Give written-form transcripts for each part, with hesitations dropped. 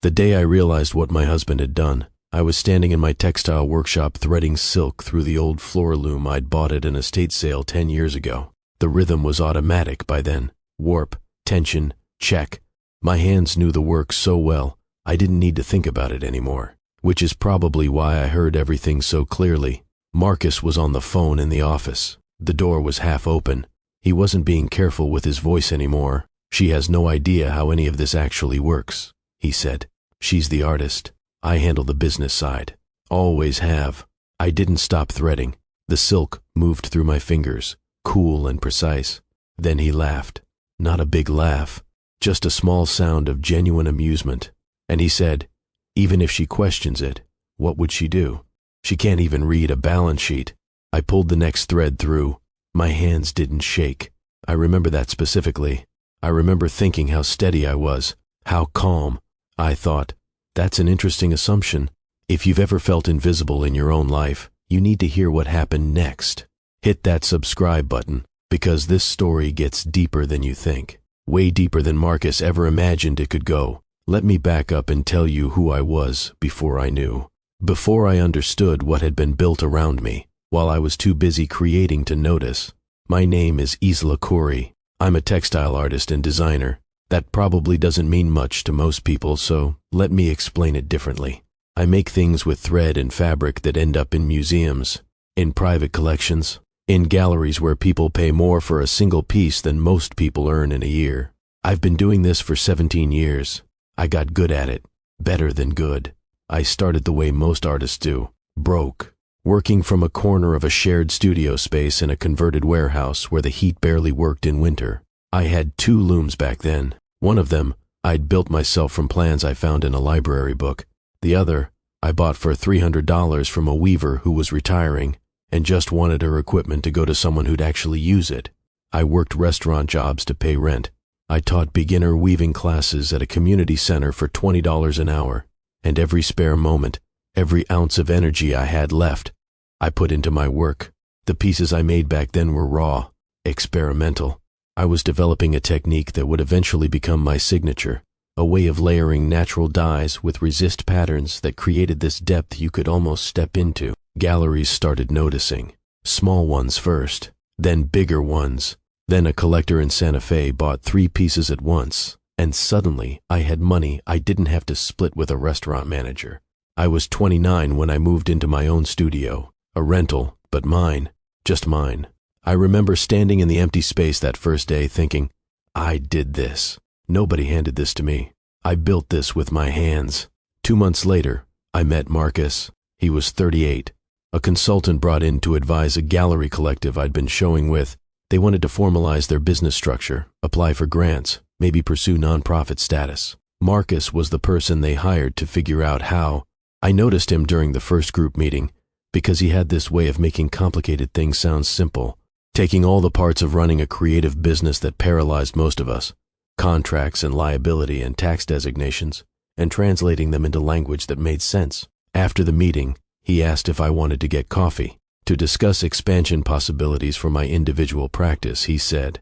The day I realized what my husband had done, I was standing in my textile workshop threading silk through the old floor loom I'd bought at an estate sale 10 years ago. The rhythm was automatic by then. Warp, tension, check. My hands knew the work so well, I didn't need to think about it anymore. Which is probably why I heard everything so clearly. Marcus was on the phone in the office. The door was half open. He wasn't being careful with his voice anymore. "She has no idea how any of this actually works," he said. "She's the artist. I handle the business side. Always have." I didn't stop threading. The silk moved through my fingers, cool and precise. Then he laughed. Not a big laugh, just a small sound of genuine amusement. And he said, "Even if she questions it, what would she do? She can't even read a balance sheet." I pulled the next thread through. My hands didn't shake. I remember that specifically. I remember thinking how steady I was, how calm. I thought, that's an interesting assumption. If you've ever felt invisible in your own life, you need to hear what happened next. Hit that subscribe button, because this story gets deeper than you think. Way deeper than Marcus ever imagined it could go. Let me back up and tell you who I was before I knew. Before I understood what had been built around me, while I was too busy creating to notice. My name is Isla Corey. I'm a textile artist and designer. That probably doesn't mean much to most people, so let me explain it differently. I make things with thread and fabric that end up in museums, in private collections, in galleries where people pay more for a single piece than most people earn in a year. I've been doing this for 17 years. I got good at it, better than good. I started the way most artists do, broke, working from a corner of a shared studio space in a converted warehouse where the heat barely worked in winter. I had 2 looms back then. One of them I'd built myself from plans I found in a library book. The other I bought for $300 from a weaver who was retiring and just wanted her equipment to go to someone who'd actually use it. I worked restaurant jobs to pay rent. I taught beginner weaving classes at a community center for $20 an hour, and every spare moment, every ounce of energy I had left, I put into my work. The pieces I made back then were raw, experimental. I was developing a technique that would eventually become my signature, a way of layering natural dyes with resist patterns that created this depth you could almost step into. Galleries started noticing, small ones first, then bigger ones. Then a collector in Santa Fe bought 3 pieces at once, and suddenly I had money I didn't have to split with a restaurant manager. I was 29 when I moved into my own studio, a rental, but mine, just mine. I remember standing in the empty space that first day thinking, I did this. Nobody handed this to me. I built this with my hands. 2 months later, I met Marcus. He was 38, a consultant brought in to advise a gallery collective I'd been showing with. They wanted to formalize their business structure, apply for grants, maybe pursue nonprofit status. Marcus was the person they hired to figure out how. I noticed him during the first group meeting because he had this way of making complicated things sound simple, taking all the parts of running a creative business that paralyzed most of us, contracts and liability and tax designations, and translating them into language that made sense. After the meeting, he asked if I wanted to get coffee. To discuss expansion possibilities for my individual practice, he said.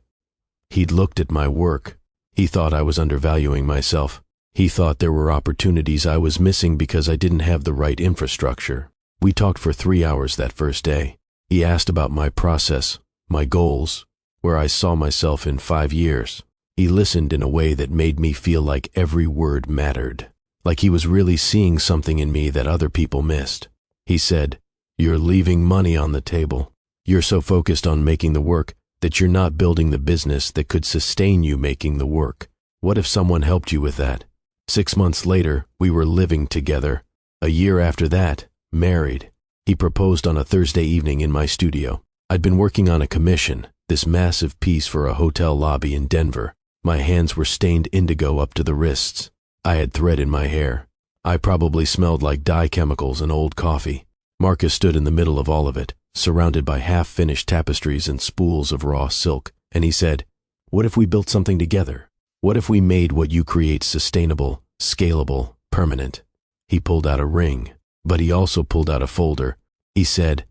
He'd looked at my work. He thought I was undervaluing myself. He thought there were opportunities I was missing because I didn't have the right infrastructure. We talked for 3 hours that first day. He asked about my process, my goals, where I saw myself in 5 years. He listened in a way that made me feel like every word mattered, like he was really seeing something in me that other people missed. He said, "You're leaving money on the table. You're so focused on making the work that you're not building the business that could sustain you making the work. What if someone helped you with that?" 6 months later, we were living together. A year after that, married. He proposed on a Thursday evening in my studio. I'd been working on a commission, this massive piece for a hotel lobby in Denver. My hands were stained indigo up to the wrists. I had thread in my hair. I probably smelled like dye chemicals and old coffee. Marcus stood in the middle of all of it, surrounded by half-finished tapestries and spools of raw silk, and he said, "What if we built something together? What if we made what you create sustainable, scalable, permanent?" He pulled out a ring, but he also pulled out a folder. He said,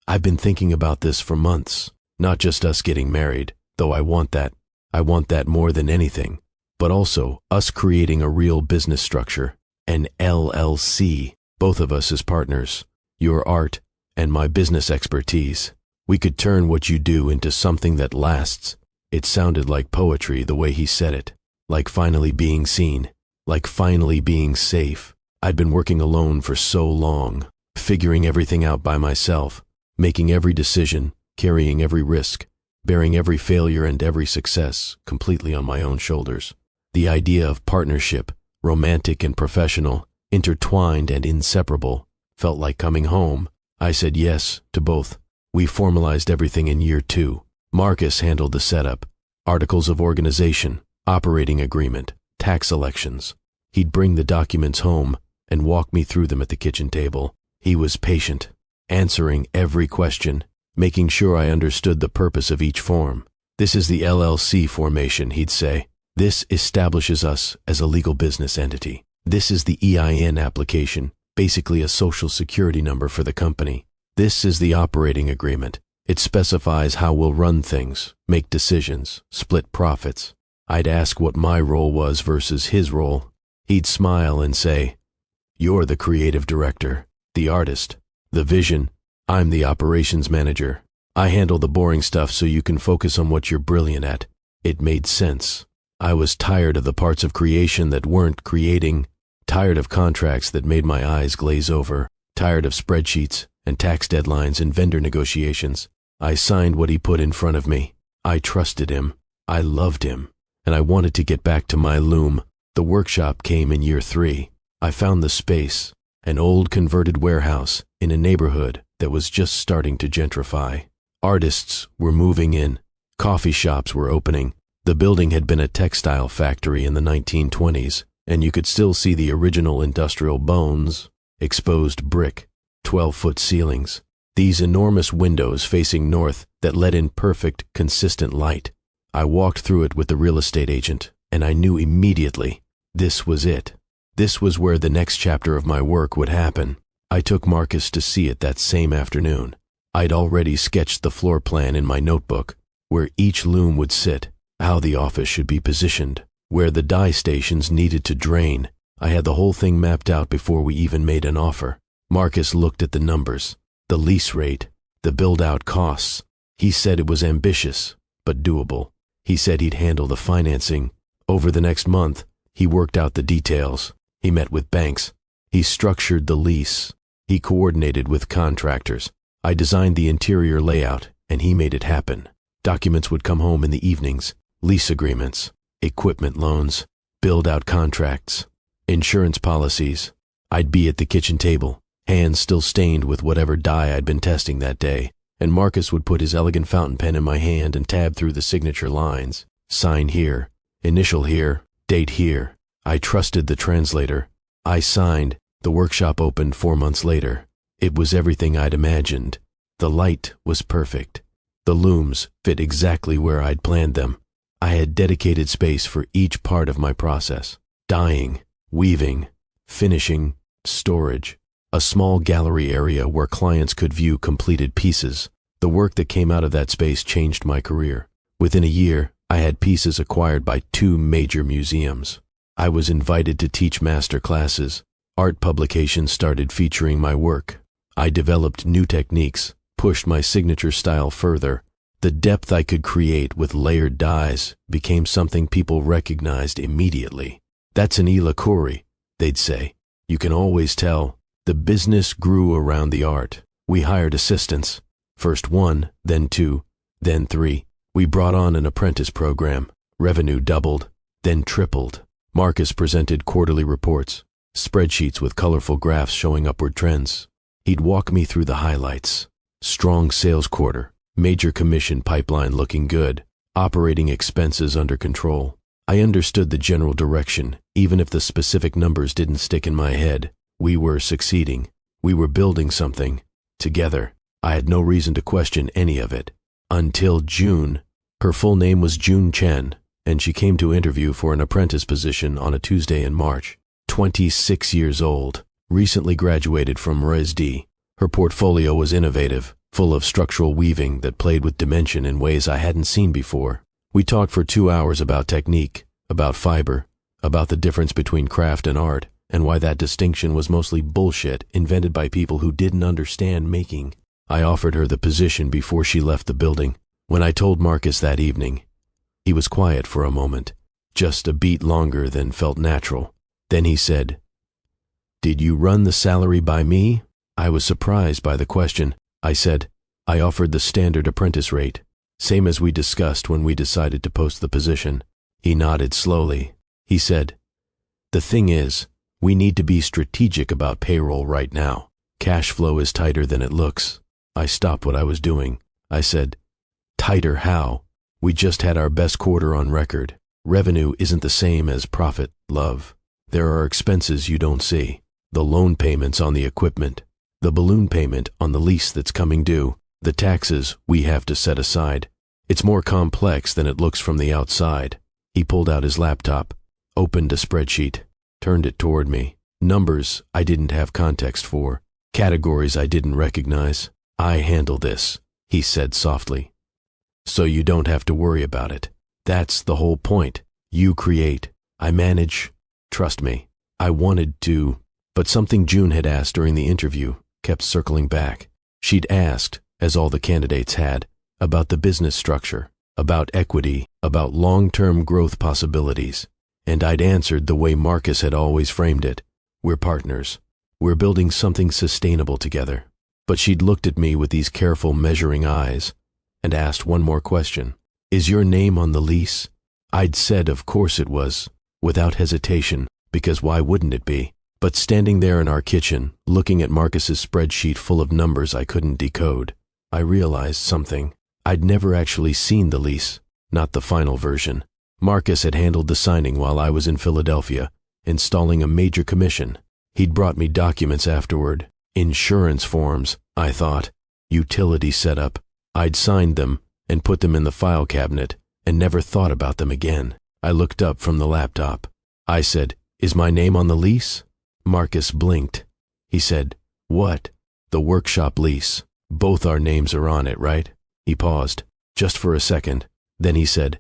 "I've been thinking about this for months, not just us getting married, though I want that. I want that more than anything, but also us creating a real business structure, An LLC, both of us as partners, your art and my business expertise. We could turn what you do into something that lasts. It sounded like poetry the way he said it, like finally being seen, like finally being safe. I'd been working alone for so long, figuring everything out by myself, making every decision, carrying every risk, bearing every failure and every success completely on my own shoulders. The idea of partnership, romantic and professional, intertwined and inseparable, felt like coming home. I said yes to both. We formalized everything in year 2. Marcus handled the setup, articles of organization, operating agreement, tax elections. He'd bring the documents home and walk me through them at the kitchen table. He was patient, answering every question, making sure I understood the purpose of each form. This is the LLC formation, he'd say. This establishes us as a legal business entity. This is the EIN application, basically a social security number for the company. This is the operating agreement. It specifies how we'll run things, make decisions, split profits. I'd ask what my role was versus his role. He'd smile and say, "You're the creative director, the artist, the vision. I'm the operations manager. I handle the boring stuff so you can focus on what you're brilliant at." It made sense. I was tired of the parts of creation that weren't creating, tired of contracts that made my eyes glaze over, tired of spreadsheets and tax deadlines and vendor negotiations. I signed what he put in front of me. I trusted him. I loved him. And I wanted to get back to my loom. The workshop came in year 3. I found the space, an old converted warehouse in a neighborhood that was just starting to gentrify. Artists were moving in. Coffee shops were opening. The building had been a textile factory in the 1920s, and you could still see the original industrial bones, exposed brick, 12-foot ceilings, these enormous windows facing north that let in perfect, consistent light. I walked through it with the real estate agent, and I knew immediately this was it. This was where the next chapter of my work would happen. I took Marcus to see it that same afternoon. I'd already sketched the floor plan in my notebook, where each loom would sit, how the office should be positioned, where the dye stations needed to drain. I had the whole thing mapped out before we even made an offer. Marcus looked at the numbers, the lease rate, the build-out costs. He said it was ambitious, but doable. He said he'd handle the financing. Over the next month, he worked out the details. He met with banks. He structured the lease. He coordinated with contractors. I designed the interior layout, and he made it happen. Documents would come home in the evenings. Lease agreements, equipment loans, build-out contracts, insurance policies. I'd be at the kitchen table, hands still stained with whatever dye I'd been testing that day, and Marcus would put his elegant fountain pen in my hand and tab through the signature lines. Sign here, initial here, date here. I trusted the translator. I signed. The workshop opened 4 months later. It was everything I'd imagined. The light was perfect. The looms fit exactly where I'd planned them. I had dedicated space for each part of my process: dyeing, weaving, finishing, storage. A small gallery area where clients could view completed pieces. The work that came out of that space changed my career. Within a year, I had pieces acquired by 2 major museums. I was invited to teach master classes. Art publications started featuring my work. I developed new techniques, pushed my signature style further. The depth I could create with layered dyes became something people recognized immediately. "That's an ilakuri," they'd say. "You can always tell." The business grew around the art. We hired assistants. First 1, then 2, then 3. We brought on an apprentice program. Revenue doubled, then tripled. Marcus presented quarterly reports, spreadsheets with colorful graphs showing upward trends. He'd walk me through the highlights. Strong sales quarter. Major commission pipeline looking good, operating expenses under control. I understood the general direction, even if the specific numbers didn't stick in my head. We were succeeding. We were building something. Together. I had no reason to question any of it. Until June. Her full name was June Chen, and she came to interview for an apprentice position on a Tuesday in March. 26 years old, recently graduated from ResD. Her portfolio was innovative, full of structural weaving that played with dimension in ways I hadn't seen before. We talked for 2 hours about technique, about fiber, about the difference between craft and art, and why that distinction was mostly bullshit invented by people who didn't understand making. I offered her the position before she left the building. When I told Marcus that evening, he was quiet for a moment, just a beat longer than felt natural. Then he said, "Did you run the salary by me?" I was surprised by the question. I said, "I offered the standard apprentice rate, same as we discussed when we decided to post the position." He nodded slowly. He said, "The thing is, we need to be strategic about payroll right now. Cash flow is tighter than it looks." I stopped what I was doing. I said, "Tighter how? We just had our best quarter on record. Revenue isn't the same as profit, love. There are expenses you don't see. The loan payments on the equipment, the balloon payment on the lease that's coming due, the taxes we have to set aside. It's more complex than it looks from the outside." He pulled out his laptop, opened a spreadsheet, turned it toward me. Numbers I didn't have context for, categories I didn't recognize. "I handle this," he said softly. "So you don't have to worry about it. That's the whole point. You create, I manage. Trust me." I wanted to, but something June had asked during the interview kept circling back. She'd asked, as all the candidates had, about the business structure, about equity, about long-term growth possibilities. And I'd answered the way Marcus had always framed it. We're partners. We're building something sustainable together. But she'd looked at me with these careful, measuring eyes and asked one more question. "Is your name on the lease?" I'd said of course it was, without hesitation, because why wouldn't it be? But standing there in our kitchen, looking at Marcus's spreadsheet full of numbers I couldn't decode, I realized something. I'd never actually seen the lease, not the final version. Marcus had handled the signing while I was in Philadelphia, installing a major commission. He'd brought me documents afterward. Insurance forms, I thought. Utility setup. I'd signed them and put them in the file cabinet and never thought about them again. I looked up from the laptop. I said, "Is my name on the lease?" Marcus blinked. He said, "What?" "The workshop lease. Both our names are on it, right?" He paused, just for a second. Then he said,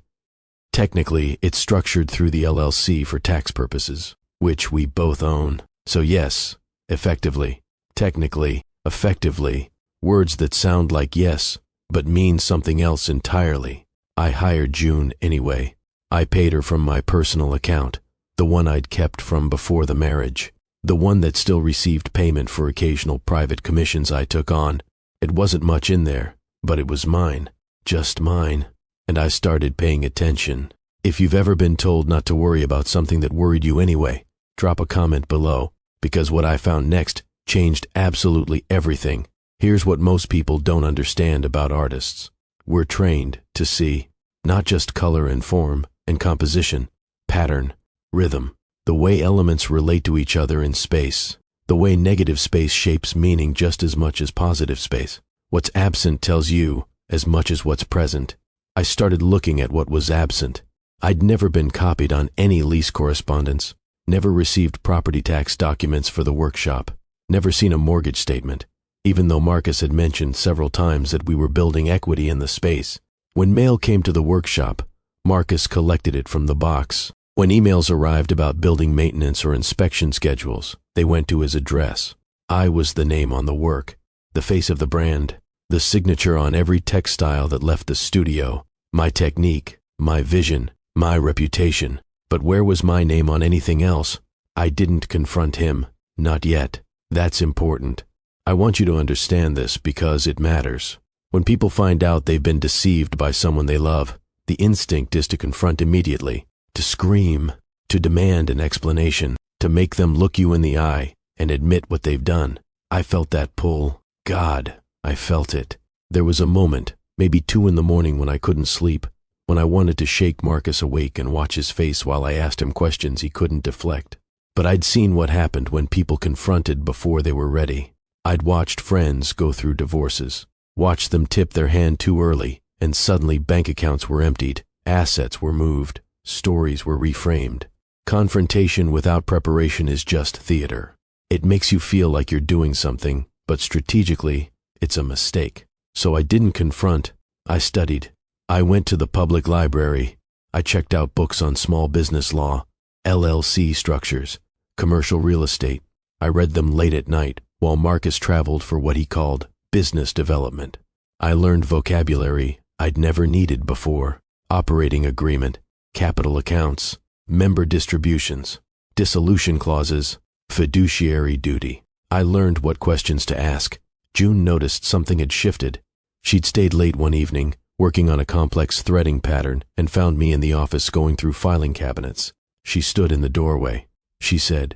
"Technically, it's structured through the LLC for tax purposes, which we both own. So yes, effectively, technically, effectively, words that sound like yes, but mean something else entirely. I hired June anyway. I paid her from my personal account, the one I'd kept from before the marriage, the one that still received payment for occasional private commissions I took on. It wasn't much in there, but it was mine, just mine. And I started paying attention. If you've ever been told not to worry about something that worried you anyway, drop a comment below, because what I found next changed absolutely everything. Here's what most people don't understand about artists. We're trained to see not just color and form and composition, pattern, rhythm, the way elements relate to each other in space, the way negative space shapes meaning just as much as positive space. What's absent tells you as much as what's present. I started looking at what was absent. I'd never been copied on any lease correspondence, never received property tax documents for the workshop, never seen a mortgage statement, even though Marcus had mentioned several times that we were building equity in the space. When mail came to the workshop, Marcus collected it from the box. When emails arrived about building maintenance or inspection schedules, they went to his address. I was the name on the work, the face of the brand, the signature on every textile that left the studio, my technique, my vision, my reputation. But where was my name on anything else? I didn't confront him, not yet. That's important. I want you to understand this because it matters. When people find out they've been deceived by someone they love, the instinct is to confront immediately, to scream, to demand an explanation, to make them look you in the eye and admit what they've done. I felt that pull. God, I felt it. There was a moment, maybe 2 in the morning when I couldn't sleep, when I wanted to shake Marcus awake and watch his face while I asked him questions he couldn't deflect. But I'd seen what happened when people confronted before they were ready. I'd watched friends go through divorces, watched them tip their hand too early, and suddenly bank accounts were emptied, assets were moved, stories were reframed. Confrontation without preparation is just theater. It makes you feel like you're doing something, but strategically, it's a mistake. So I didn't confront. I studied. I went to the public library. I checked out books on small business law, LLC structures, commercial real estate. I read them late at night while Marcus traveled for what he called business development. I learned vocabulary I'd never needed before: operating agreement, capital accounts, member distributions, dissolution clauses, fiduciary duty. I learned what questions to ask. June noticed something had shifted. She'd stayed late one evening, working on a complex threading pattern, and found me in the office going through filing cabinets. She stood in the doorway. She said,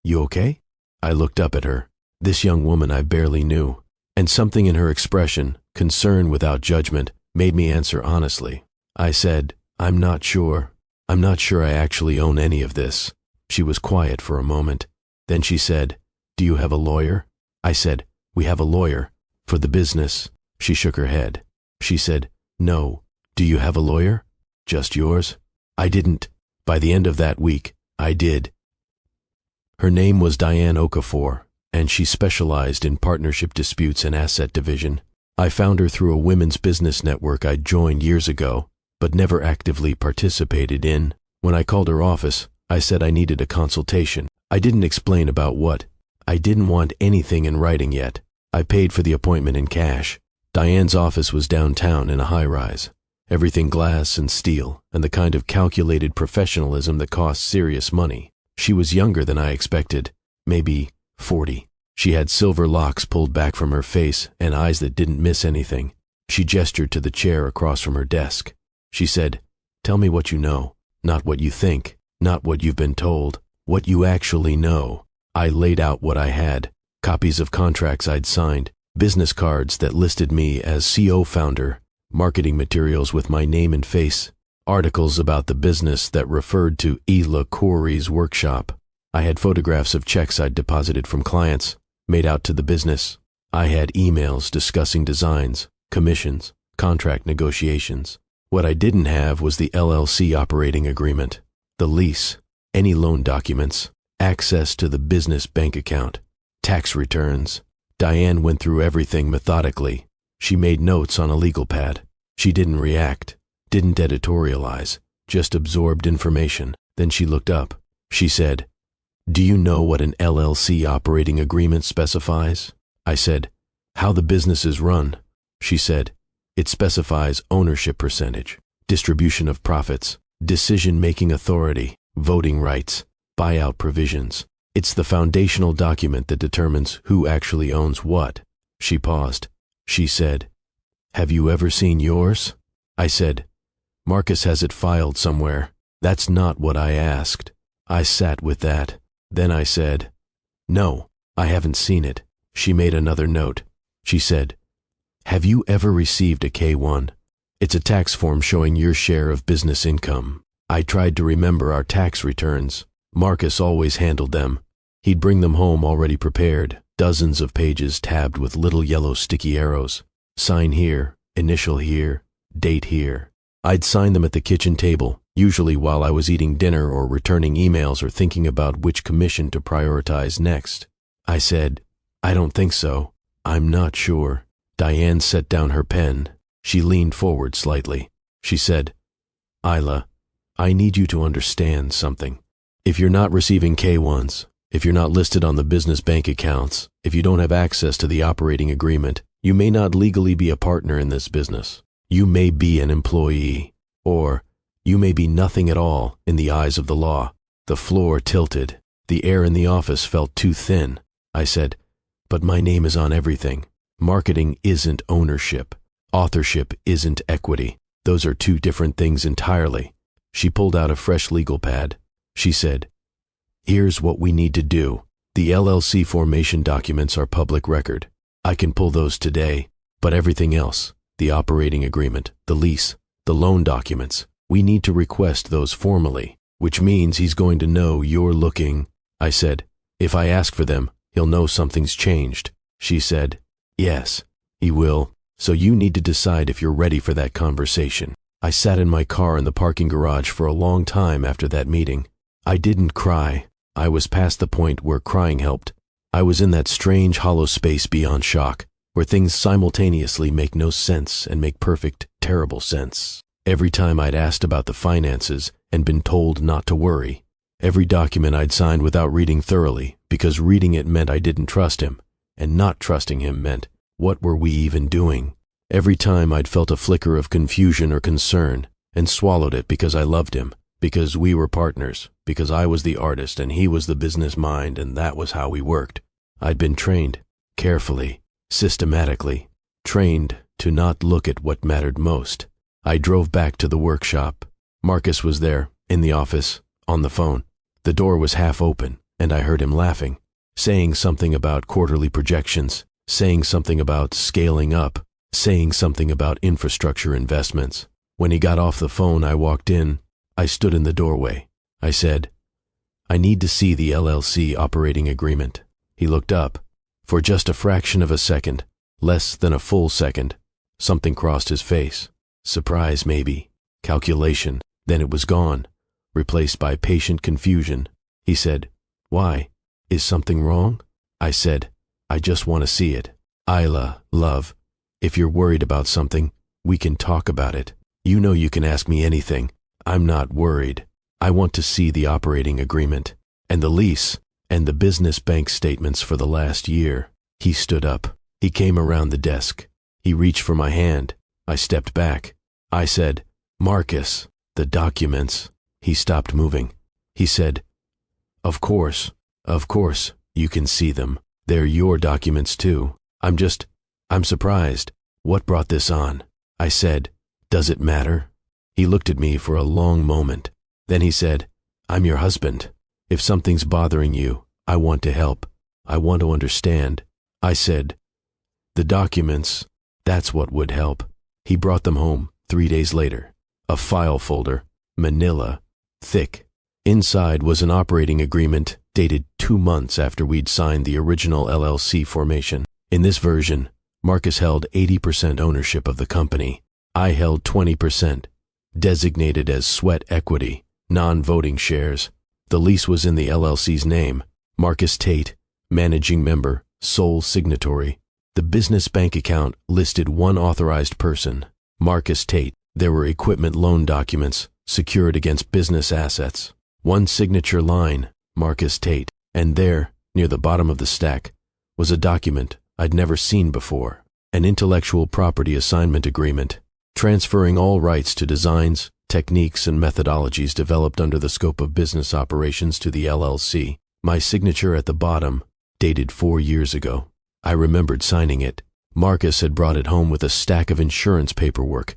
"You okay?" I looked up at her. This young woman I barely knew, and something in her expression, concern without judgment, made me answer honestly. I said, I'm not sure I actually own any of this." She was quiet for a moment. Then she said, "Do you have a lawyer?" I said, "We have a lawyer. For the business." She shook her head. She said, "No. Do you have a lawyer? Just yours?" I didn't. By the end of that week, I did. Her name was Diane Okafor, and she specialized in partnership disputes and asset division. I found her through a women's business network I'd joined years ago, but never actively participated in. When I called her office, I said I needed a consultation. I didn't explain about what. I didn't want anything in writing yet. I paid for the appointment in cash. Diane's office was downtown in a high-rise. Everything glass and steel, and the kind of calculated professionalism that costs serious money. She was younger than I expected, maybe 40. She had silver locks pulled back from her face and eyes that didn't miss anything. She gestured to the chair across from her desk. She said, "Tell me what you know, not what you think, not what you've been told, what you actually know." I laid out what I had: copies of contracts I'd signed, business cards that listed me as CO founder, marketing materials with my name and face, articles about the business that referred to Ela Corey's workshop. I had photographs of checks I'd deposited from clients, made out to the business. I had emails discussing designs, commissions, contract negotiations. What I didn't have was the LLC operating agreement, the lease, any loan documents, access to the business bank account, tax returns. Diane went through everything methodically. She made notes on a legal pad. She didn't react, didn't editorialize, just absorbed information. Then she looked up. She said, "Do you know what an LLC operating agreement specifies?" I said, "How the business is run." She said, "It specifies ownership percentage, distribution of profits, decision-making authority, voting rights, buyout provisions. It's the foundational document that determines who actually owns what." She paused. She said, "Have you ever seen yours?" I said, "Marcus has it filed somewhere." That's not what I asked. I sat with that. Then I said, "No, I haven't seen it." She made another note. She said, "Have you ever received a K-1? It's a tax form showing your share of business income." I tried to remember our tax returns. Marcus always handled them. He'd bring them home already prepared, dozens of pages tabbed with little yellow sticky arrows. Sign here, initial here, date here. I'd sign them at the kitchen table, usually while I was eating dinner or returning emails or thinking about which commission to prioritize next. I said, "I don't think so. I'm not sure." Diane set down her pen. She leaned forward slightly. She said, "Isla, I need you to understand something. If you're not receiving K-1s, if you're not listed on the business bank accounts, if you don't have access to the operating agreement, you may not legally be a partner in this business. You may be an employee, or you may be nothing at all in the eyes of the law." The floor tilted. The air in the office felt too thin. I said, "But my name is on everything. Marketing isn't ownership. Authorship isn't equity. Those are two different things entirely." She pulled out a fresh legal pad. She said, "Here's what we need to do. The LLC formation documents are public record. I can pull those today, but everything else, the operating agreement, the lease, the loan documents, we need to request those formally, which means he's going to know you're looking." I said, "If I ask for them, he'll know something's changed." She said, "Yes, he will. So you need to decide if you're ready for that conversation." I sat in my car in the parking garage for a long time after that meeting. I didn't cry. I was past the point where crying helped. I was in that strange hollow space beyond shock, where things simultaneously make no sense and make perfect, terrible sense. Every time I'd asked about the finances and been told not to worry, Every document I'd signed without reading thoroughly, because reading it meant I didn't trust him, and not trusting him meant, what were we even doing? Every time I'd felt a flicker of confusion or concern, and swallowed it because I loved him, because we were partners, because I was the artist and he was the business mind, and that was how we worked. I'd been trained, carefully, systematically, trained to not look at what mattered most. I drove back to the workshop. Marcus was there, in the office, on the phone. The door was half open, and I heard him laughing, saying something about quarterly projections, saying something about scaling up, saying something about infrastructure investments. When he got off the phone, I walked in. I stood in the doorway. I said, "I need to see the LLC operating agreement." He looked up. For just a fraction of a second, less than a full second, something crossed his face. Surprise, maybe. Calculation. Then it was gone, replaced by patient confusion. He said, "Why? Is something wrong?" I said, "I just want to see it. Isla, love, if you're worried about something, we can talk about it. You know you can ask me anything. I'm not worried. I want to see the operating agreement, and the lease, and the business bank statements for the last year." He stood up. He came around the desk. He reached for my hand. I stepped back. I said, "Marcus, the documents." He stopped moving. He said, of course, you can see them. They're your documents too. I'm surprised. What brought this on?" I said, "Does it matter?" He looked at me for a long moment. Then he said, "I'm your husband. If something's bothering you, I want to help. I want to understand." I said, "The documents, that's what would help." He brought them home 3 days later. A file folder, manila, thick. Inside was an operating agreement dated 2 months after we'd signed the original LLC formation. In this version, Marcus held 80% ownership of the company. I held 20%, designated as sweat equity, non-voting shares. The lease was in the LLC's name. Marcus Tate, managing member, sole signatory. The business bank account listed one authorized person, Marcus Tate. There were equipment loan documents secured against business assets. One signature line, Marcus Tate. And there, near the bottom of the stack, was a document I'd never seen before. An intellectual property assignment agreement, transferring all rights to designs, techniques, and methodologies developed under the scope of business operations to the LLC. My signature at the bottom, dated 4 years ago. I remembered signing it. Marcus had brought it home with a stack of insurance paperwork,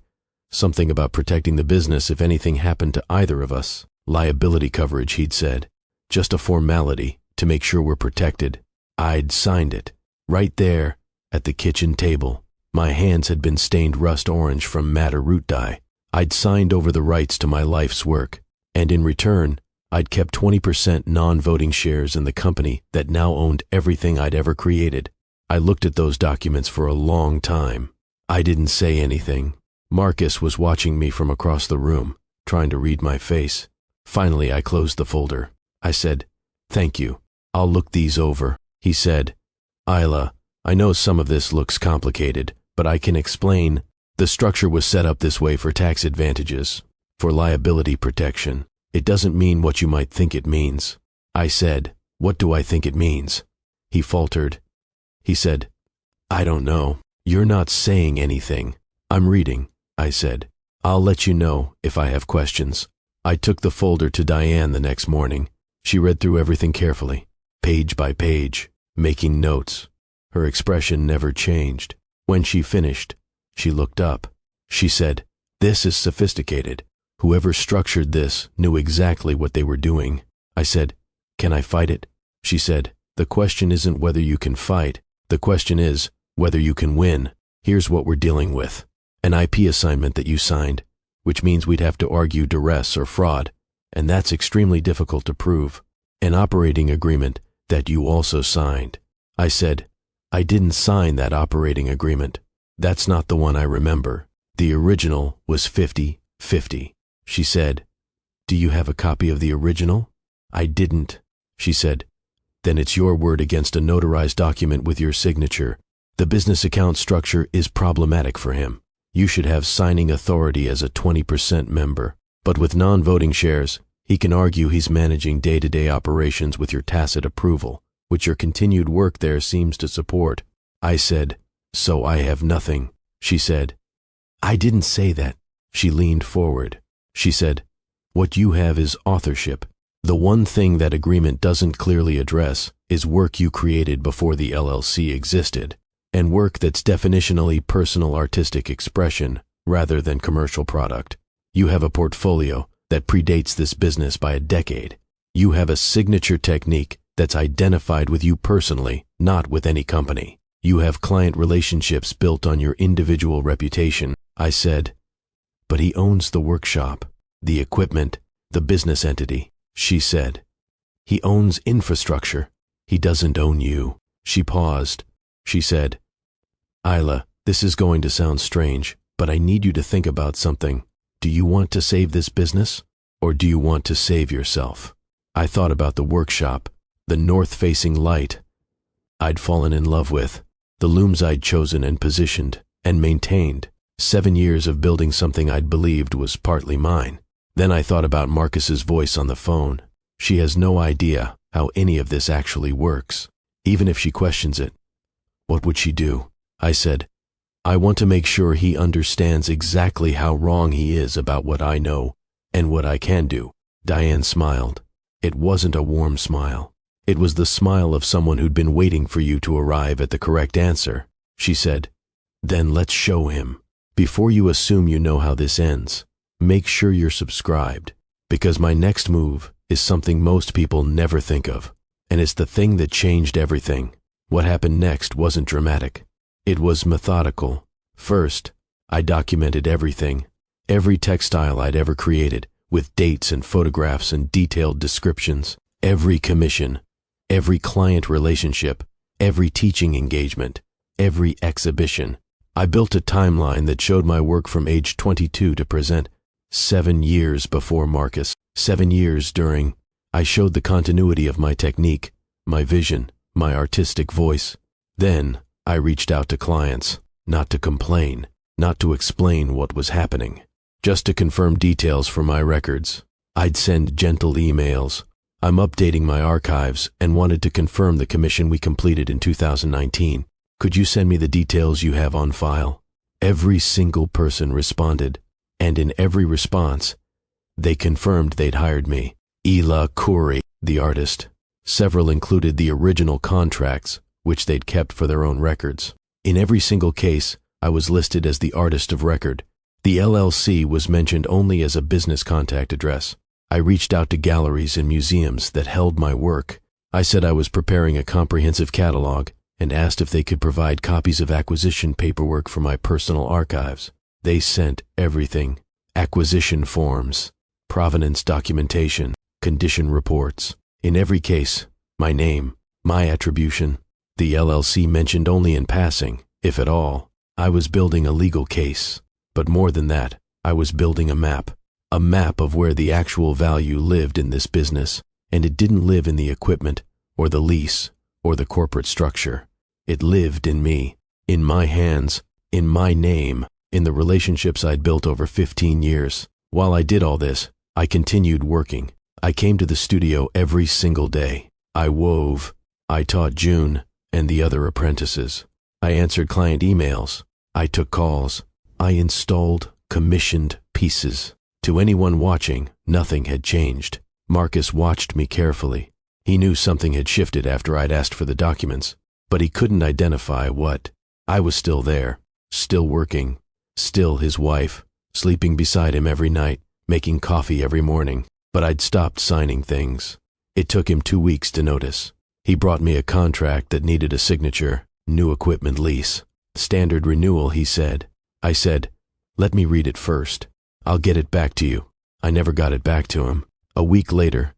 something about protecting the business if anything happened to either of us. Liability coverage, he'd said. Just a formality to make sure we're protected. I'd signed it, right there, at the kitchen table. My hands had been stained rust orange from madder root dye. I'd signed over the rights to my life's work, and in return, I'd kept 20% non-voting shares in the company that now owned everything I'd ever created. I looked at those documents for a long time. I didn't say anything. Marcus was watching me from across the room, trying to read my face. Finally, I closed the folder. I said, "Thank you. I'll look these over." He said, "Isla, I know some of this looks complicated, but I can explain. The structure was set up this way for tax advantages, for liability protection. It doesn't mean what you might think it means." I said, "What do I think it means?" He faltered. He said, "I don't know. You're not saying anything." "I'm reading," I said. "I'll let you know if I have questions." I took the folder to Diane the next morning. She read through everything carefully, page by page, making notes. Her expression never changed. When she finished, she looked up. She said, "This is sophisticated. Whoever structured this knew exactly what they were doing." I said, "Can I fight it?" She said, "The question isn't whether you can fight. The question is whether you can win. Here's what we're dealing with. An IP assignment that you signed, which means we'd have to argue duress or fraud, and that's extremely difficult to prove. An operating agreement that you also signed." I said, "I didn't sign that operating agreement. That's not the one I remember. The original was 50-50. She said, "Do you have a copy of the original?" I didn't. She said, "Then it's your word against a notarized document with your signature. The business account structure is problematic for him. You should have signing authority as a 20% member, but with non-voting shares, He can argue he's managing day-to-day operations with your tacit approval, which your continued work there seems to support. I said, so I have nothing. She said, I didn't say that. She leaned forward. She said, what you have is authorship. The one thing that agreement doesn't clearly address is work you created before the LLC existed, and work that's definitionally personal artistic expression rather than commercial product. You have a portfolio that predates this business by a decade. You have a signature technique that's identified with you personally, not with any company. You have client relationships built on your individual reputation. I said, but he owns the workshop, the equipment, the business entity. She said, he owns infrastructure. He doesn't own you. She paused. She said, Isla, this is going to sound strange, but I need you to think about something. Do you want to save this business, or do you want to save yourself? I thought about the workshop, the north-facing light I'd fallen in love with, the looms I'd chosen and positioned and maintained, 7 years of building something I'd believed was partly mine. Then I thought about Marcus's voice on the phone. She has no idea how any of this actually works, even if she questions it. What would she do? I said, I want to make sure he understands exactly how wrong he is about what I know and what I can do. Diane smiled. It wasn't a warm smile. It was the smile of someone who'd been waiting for you to arrive at the correct answer. She said, then let's show him. Before you assume you know how this ends, make sure you're subscribed, because my next move is something most people never think of, and it's the thing that changed everything. What happened next wasn't dramatic. It was methodical. First, I documented everything, every textile I'd ever created, with dates and photographs and detailed descriptions, every commission, every client relationship, every teaching engagement, every exhibition. I built a timeline that showed my work from age 22 to present, 7 years before Marcus, 7 years during. I showed the continuity of my technique, my vision, my artistic voice. Then I reached out to clients, not to complain, not to explain what was happening, just to confirm details for my records. I'd send gentle emails. I'm updating my archives and wanted to confirm the commission we completed in 2019. Could you send me the details you have on file? Every single person responded, and in every response, they confirmed they'd hired me. Ela Khoury, the artist. Several included the original contracts, which they'd kept for their own records. In every single case, I was listed as the artist of record. The LLC was mentioned only as a business contact address. I reached out to galleries and museums that held my work. I said I was preparing a comprehensive catalog and asked if they could provide copies of acquisition paperwork for my personal archives. They sent everything: acquisition forms, provenance documentation, condition reports. In every case, my name, my attribution. The LLC mentioned only in passing, if at all. I was building a legal case, but more than that, I was building a map of where the actual value lived in this business, and it didn't live in the equipment or the lease or the corporate structure. It lived in me, in my hands, in my name, in the relationships I'd built over 15 years. While I did all this, I continued working. I came to the studio every single day. I wove. I taught June and the other apprentices. I answered client emails. I took calls. I installed, commissioned pieces. To anyone watching, nothing had changed. Marcus watched me carefully. He knew something had shifted after I'd asked for the documents, but he couldn't identify what. I was still there, still working, still his wife, sleeping beside him every night, making coffee every morning. But I'd stopped signing things. It took him 2 weeks to notice. He brought me a contract that needed a signature, new equipment lease, standard renewal, he said. I said, let me read it first. I'll get it back to you. I never got it back to him. A week later,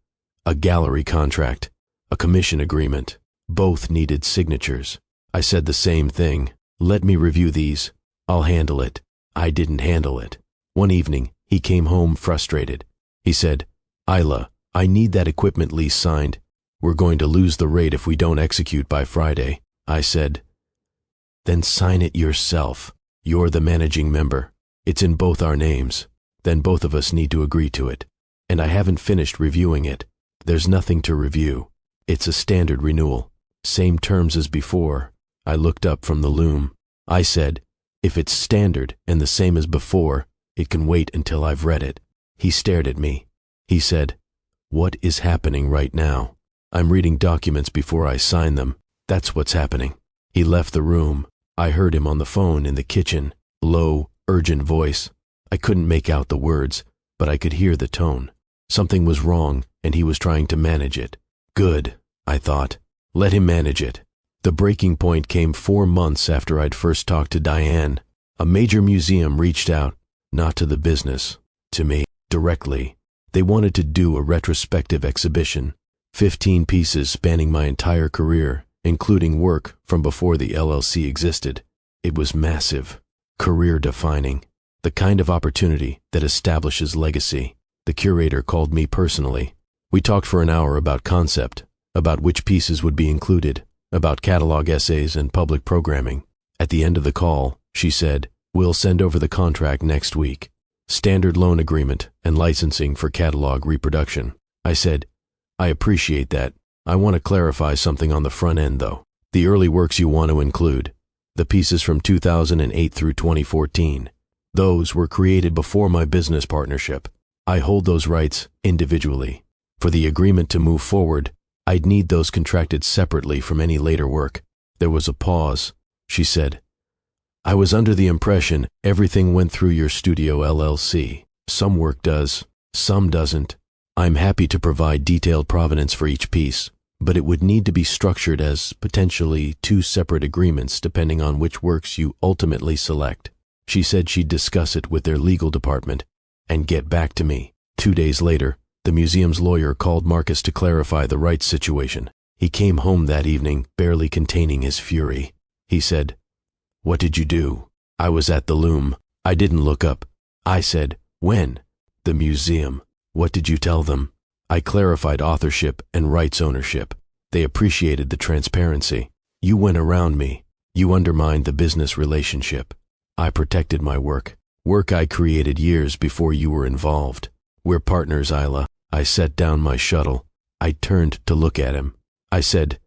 a gallery contract, a commission agreement. Both needed signatures. I said the same thing. Let me review these. I'll handle it. I didn't handle it. One evening, he came home frustrated. He said, Isla, I need that equipment lease signed. We're going to lose the rate if we don't execute by Friday. I said, then sign it yourself. You're the managing member. It's in both our names. Then both of us need to agree to it. and I haven't finished reviewing it. There's nothing to review. It's a standard renewal. Same terms as before. I looked up from the loom. I said, if it's standard and the same as before, it can wait until I've read it. He stared at me. He said, what is happening right now? I'm reading documents before I sign them. That's what's happening. He left the room. I heard him on the phone in the kitchen. Low, urgent voice. I couldn't make out the words, but I could hear the tone. Something was wrong, and he was trying to manage it. Good, I thought. Let him manage it. The breaking point came 4 months after I'd first talked to Diane. A major museum reached out, not to the business, to me, directly. They wanted to do a retrospective exhibition, 15 pieces spanning my entire career, including work from before the LLC existed. It was massive, career-defining, the kind of opportunity that establishes legacy. The curator called me personally. We talked for an hour about concept, about which pieces would be included, about catalog essays and public programming. At the end of the call, she said, we'll send over the contract next week. Standard loan agreement and licensing for catalog reproduction. I said, I appreciate that. I want to clarify something on the front end, though. The early works you want to include, the pieces from 2008 through 2014. Those were created before my business partnership. I hold those rights individually. For the agreement to move forward, I'd need those contracted separately from any later work. There was a pause. She said, I was under the impression everything went through your studio LLC. Some work does, some doesn't. I'm happy to provide detailed provenance for each piece, but it would need to be structured as potentially 2 separate agreements depending on which works you ultimately select. She said she'd discuss it with their legal department and get back to me. 2 days later, the museum's lawyer called Marcus to clarify the rights situation. He came home that evening, barely containing his fury. He said, what did you do? I was at the loom. I didn't look up. I said, when? The museum. What did you tell them? I clarified authorship and rights ownership. They appreciated the transparency. You went around me. You undermined the business relationship. I protected my work. Work I created years before you were involved. We're partners, Isla. I set down my shuttle. I turned to look at him. I said,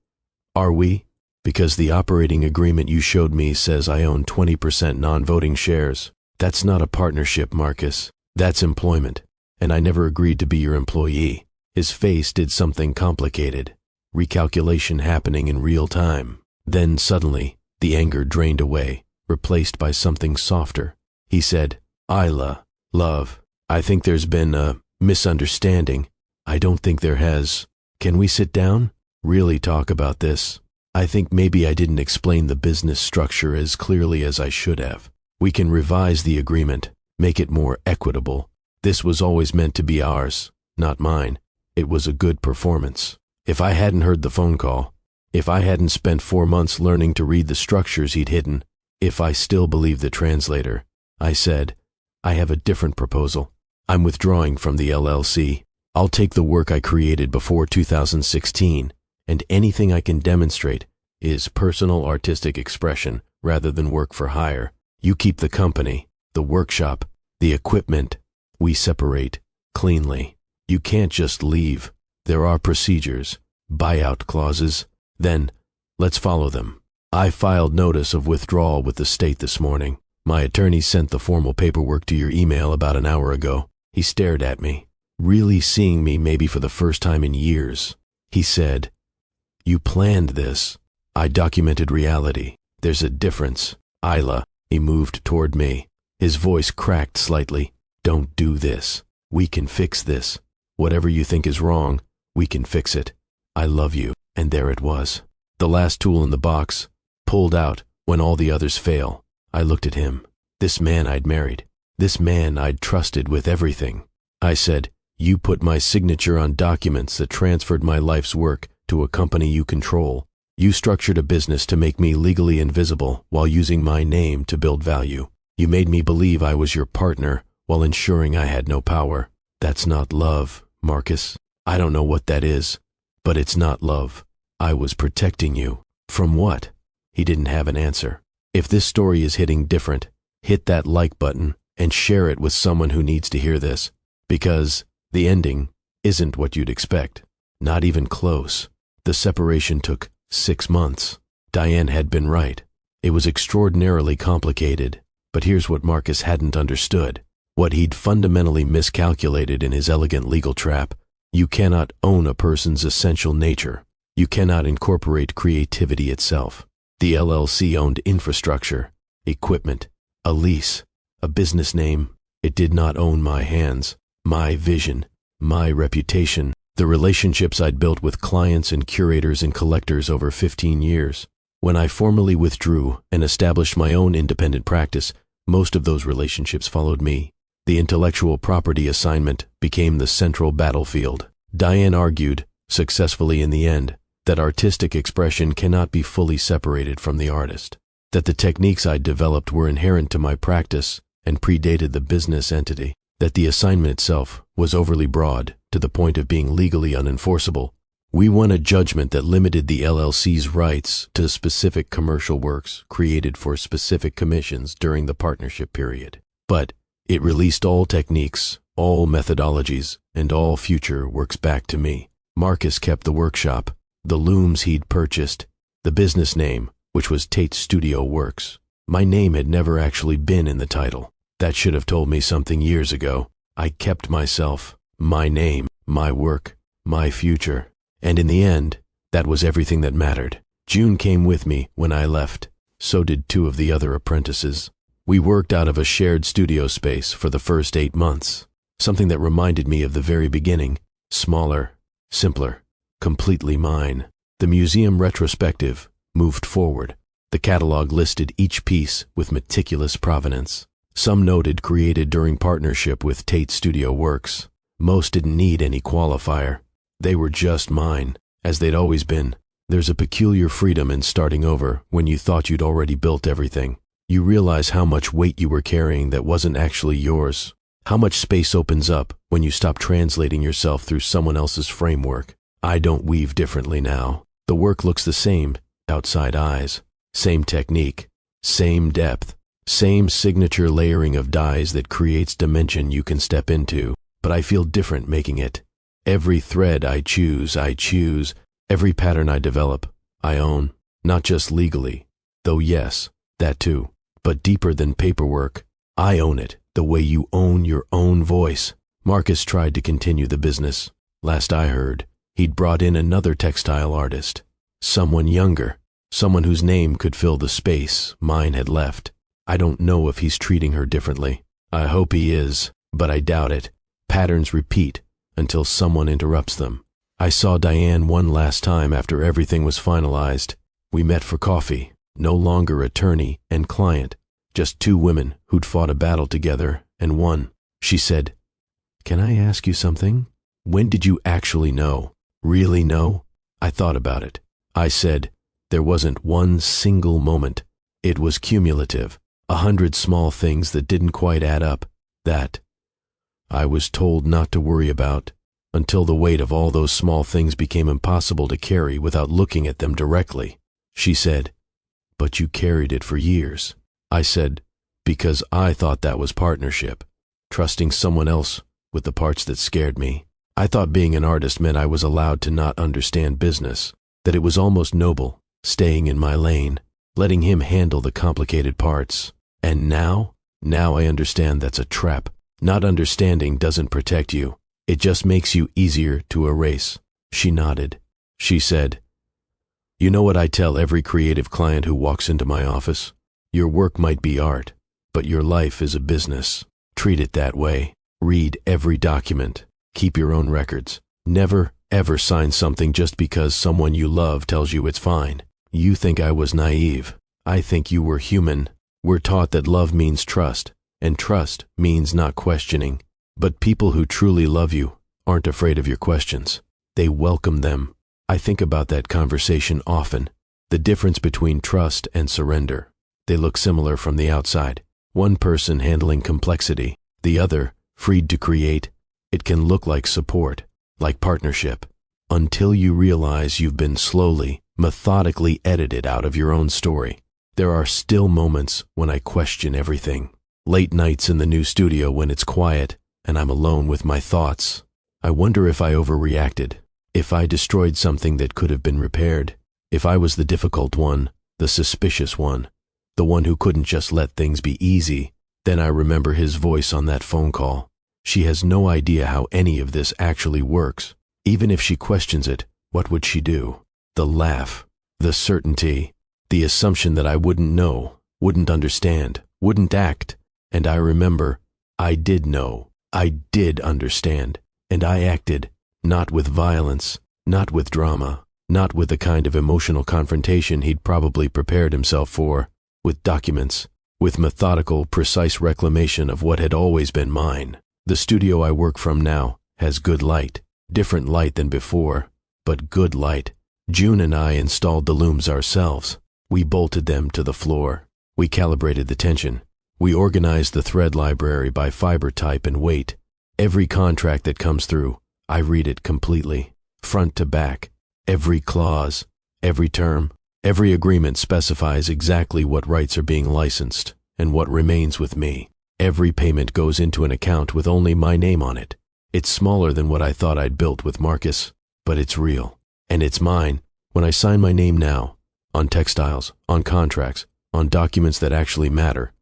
are we? Because the operating agreement you showed me says I own 20% non-voting shares. That's not a partnership, Marcus. That's employment. And I never agreed to be your employee. His face did something complicated. Recalculation happening in real time. Then suddenly, the anger drained away, replaced by something softer. He said, Isla, love, I think there's been a misunderstanding. I don't think there has. Can we sit down? Really talk about this? I think maybe I didn't explain the business structure as clearly as I should have. We can revise the agreement, make it more equitable. This was always meant to be ours, not mine. It was a good performance. If I hadn't heard the phone call, if I hadn't spent 4 months learning to read the structures he'd hidden, if I still believed the translator, I said, I have a different proposal. I'm withdrawing from the LLC. I'll take the work I created before 2016, and anything I can demonstrate is personal artistic expression rather than work for hire. You keep the company, the workshop, the equipment. We separate cleanly. You can't just leave. There are procedures, buyout clauses. Then, let's follow them. I filed notice of withdrawal with the state this morning. My attorney sent the formal paperwork to your email about an hour ago. He stared at me, really seeing me maybe for the first time in years. He said, you planned this. I documented reality. There's a difference. Isla, he moved toward me. His voice cracked slightly. Don't do this. We can fix this. Whatever you think is wrong, we can fix it. I love you. And there it was. The last tool in the box, pulled out when all the others fail. I looked at him. This man I'd married. This man I'd trusted with everything. I said, you put my signature on documents that transferred my life's work to a company you control. You structured a business to make me legally invisible while using my name to build value. You made me believe I was your partner while ensuring I had no power. That's not love, Marcus. I don't know what that is, but it's not love. I was protecting you. From what? He didn't have an answer. If this story is hitting different, hit that like button and share it with someone who needs to hear this, because The ending isn't what you'd expect. Not even close. The separation took 6 months. Diane had been right. It was extraordinarily complicated, but here's what Marcus hadn't understood. What he'd fundamentally miscalculated in his elegant legal trap. You cannot own a person's essential nature. You cannot incorporate creativity itself. The LLC owned infrastructure, equipment, a lease, a business name. It did not own my hands, my vision, my reputation, the relationships I'd built with clients and curators and collectors over 15 years. When I formally withdrew and established my own independent practice, most of those relationships followed me. The intellectual property assignment became the central battlefield. Diane argued, successfully in the end, that artistic expression cannot be fully separated from the artist, that the techniques I'd developed were inherent to my practice and predated the business entity, that the assignment itself was overly broad to the point of being legally unenforceable. We won a judgment that limited the LLC's rights to specific commercial works created for specific commissions during the partnership period. But it released all techniques, all methodologies, and all future works back to me. Marcus kept the workshop, the looms he'd purchased, the business name, which was Tate Studio Works. My name had never actually been in the title. That should have told me something years ago. I kept myself, my name, my work, my future. And in the end, that was everything that mattered. June came with me when I left. So did 2 of the other apprentices. We worked out of a shared studio space for the first 8 months. Something that reminded me of the very beginning. Smaller, simpler, completely mine. The museum retrospective moved forward. The catalog listed each piece with meticulous provenance. Some noted created during partnership with Tate Studio Works. Most didn't need any qualifier. They were just mine, as they'd always been. There's a peculiar freedom in starting over when you thought you'd already built everything. You realize how much weight you were carrying that wasn't actually yours. How much space opens up when you stop translating yourself through someone else's framework. I don't weave differently now. The work looks the same, outside eyes. Same technique, same depth, same signature layering of dyes that creates dimension you can step into. But I feel different making it. Every thread I choose. Every pattern I develop, I own. Not just legally, though yes, that too. But deeper than paperwork, I own it the way you own your own voice. Marcus tried to continue the business. Last I heard, he'd brought in another textile artist. Someone younger, someone whose name could fill the space mine had left. I don't know if he's treating her differently. I hope he is, but I doubt it. Patterns repeat until someone interrupts them. I saw Diane one last time after everything was finalized. We met for coffee, no longer attorney and client, just 2 women who'd fought a battle together and won. She said, "Can I ask you something? When did you actually know? Really know?" I thought about it. I said, there wasn't one single moment. It was cumulative, 100 small things that didn't quite add up, that I was told not to worry about, until the weight of all those small things became impossible to carry without looking at them directly. She said, "But you carried it for years." I said, "Because I thought that was partnership, trusting someone else with the parts that scared me. I thought being an artist meant I was allowed to not understand business, that it was almost noble, staying in my lane, letting him handle the complicated parts. And now I understand that's a trap. Not understanding doesn't protect you. It just makes you easier to erase." She nodded. She said, "You know what I tell every creative client who walks into my office? Your work might be art, but your life is a business. Treat it that way. Read every document. Keep your own records. Never, ever sign something just because someone you love tells you it's fine. You think I was naive. I think you were human. We're taught that love means trust, and trust means not questioning. But people who truly love you aren't afraid of your questions. They welcome them. I think about that conversation often. The difference between trust and surrender. They look similar from the outside. One person handling complexity, the other freed to create. It can look like support, like partnership, until you realize you've been slowly, methodically edited out of your own story. There are still moments when I question everything. Late nights in the new studio when it's quiet and I'm alone with my thoughts. I wonder if I overreacted, if I destroyed something that could have been repaired, if I was the difficult one, the suspicious one, the one who couldn't just let things be easy. Then I remember his voice on that phone call. She has no idea how any of this actually works. Even if she questions it, what would she do? The laugh, the certainty, the assumption that I wouldn't know, wouldn't understand, wouldn't act. And I remember, I did know, I did understand, and I acted, not with violence, not with drama, not with the kind of emotional confrontation he'd probably prepared himself for, with documents, with methodical, precise reclamation of what had always been mine. The studio I work from now has good light, different light than before, but good light. June and I installed the looms ourselves. We bolted them to the floor. We calibrated the tension. We organized the thread library by fiber type and weight. Every contract that comes through, I read it completely, front to back. Every clause, every term, every agreement specifies exactly what rights are being licensed and what remains with me. Every payment goes into an account with only my name on it. It's smaller than what I thought I'd built with Marcus, but it's real. And it's mine. When I sign my name now, on textiles, on contracts, on documents that actually matter,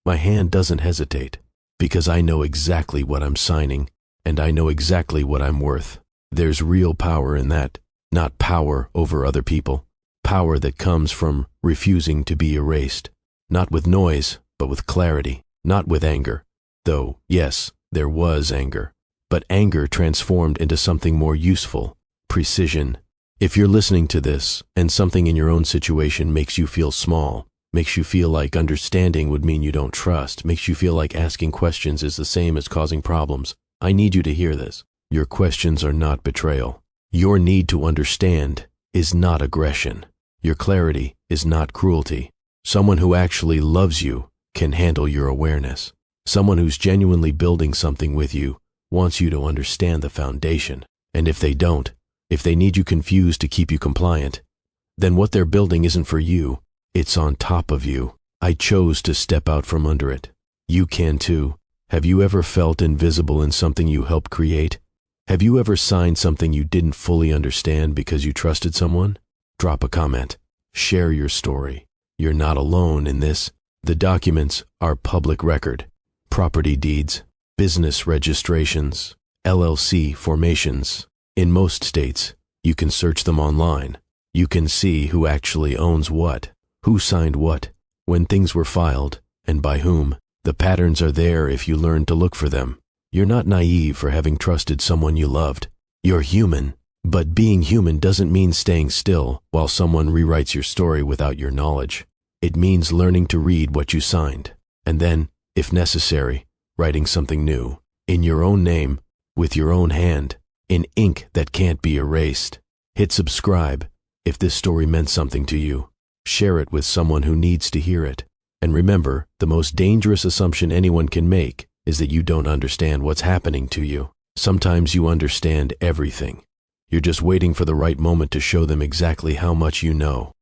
my hand doesn't hesitate, because I know exactly what I'm signing, and I know exactly what I'm worth. There's real power in that, not power over other people, power that comes from refusing to be erased, not with noise, but with clarity, not with anger, though, yes, there was anger, but anger transformed into something more useful, precision. If you're listening to this, and something in your own situation makes you feel small, makes you feel like understanding would mean you don't trust, makes you feel like asking questions is the same as causing problems, I need you to hear this. Your questions are not betrayal. Your need to understand is not aggression. Your clarity is not cruelty. Someone who actually loves you can handle your awareness. Someone who's genuinely building something with you wants you to understand the foundation. And if they don't, if they need you confused to keep you compliant, then what they're building isn't for you. It's on top of you. I chose to step out from under it. You can too. Have you ever felt invisible in something you helped create? Have you ever signed something you didn't fully understand because you trusted someone? Drop a comment. Share your story. You're not alone in this. The documents are public record. Property deeds, business registrations, LLC formations. In most states, you can search them online. You can see who actually owns what, who signed what, when things were filed, and by whom. The patterns are there if you learn to look for them. You're not naive for having trusted someone you loved. You're human, but being human doesn't mean staying still while someone rewrites your story without your knowledge. It means learning to read what you signed, and then, if necessary, writing something new, in your own name, with your own hand, in ink that can't be erased. Hit subscribe if this story meant something to you. Share it with someone who needs to hear it. And remember, the most dangerous assumption anyone can make is that you don't understand what's happening to you. Sometimes you understand everything. You're just waiting for the right moment to show them exactly how much you know.